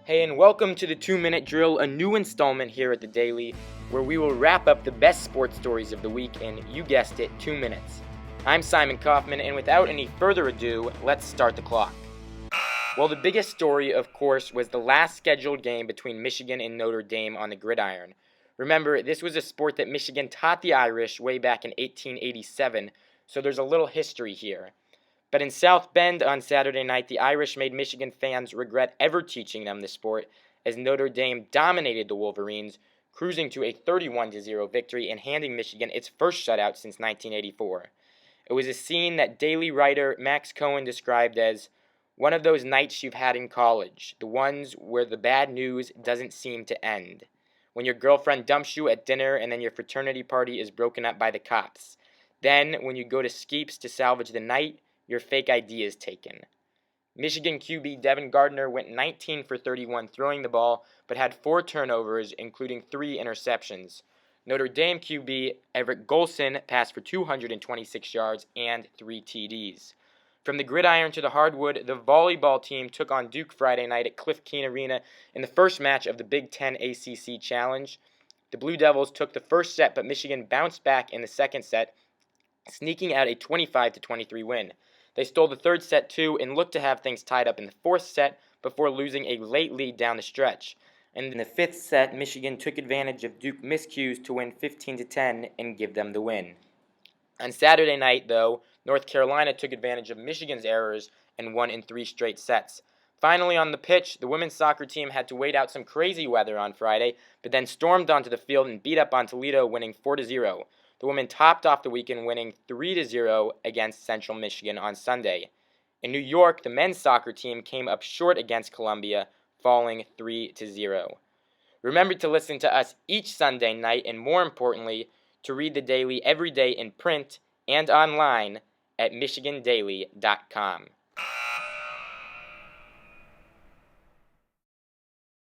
Hey, and welcome to the 2-Minute Drill, a new installment here at the Daily, where we will wrap up the best sports stories of the week in, you guessed it, 2 minutes. I'm Simon Kaufman, and without any further ado, let's start the clock. Well, the biggest story, of course, was the last scheduled game between Michigan and Notre Dame on the gridiron. Remember, this was a sport that Michigan taught the Irish way back in 1887, so there's a little history here. But in South Bend on Saturday night, the Irish made Michigan fans regret ever teaching them the sport, as Notre Dame dominated the Wolverines, cruising to a 31-0 victory and handing Michigan its first shutout since 1984. It was a scene that Daily writer Max Cohen described as one of those nights you've had in college, the ones where the bad news doesn't seem to end. When your girlfriend dumps you at dinner and then your fraternity party is broken up by the cops. Then, when you go to Skeeps to salvage the night, your fake ID is taken. Michigan QB Devin Gardner went 19 for 31 throwing the ball, but had 4 turnovers, including 3 interceptions. Notre Dame QB Everett Golson passed for 226 yards and 3 TDs. From the gridiron to the hardwood, the volleyball team took on Duke Friday night at Cliff Keen Arena in the first match of the Big Ten ACC Challenge. The Blue Devils took the first set, but Michigan bounced back in the second set, sneaking out a 25-23 win. They stole the third set too and looked to have things tied up in the fourth set before losing a late lead down the stretch. And in the fifth set, Michigan took advantage of Duke miscues to win 15-10 and give them the win. On Saturday night, though, North Carolina took advantage of Michigan's errors and won in 3 straight sets. Finally, on the pitch, the women's soccer team had to wait out some crazy weather on Friday, but then stormed onto the field and beat up on Toledo, winning 4-0. The women topped off the weekend, winning 3-0 against Central Michigan on Sunday. In New York, the men's soccer team came up short against Columbia, falling 3-0. Remember to listen to us each Sunday night, and more importantly, to read the Daily every day in print and online at michigandaily.com.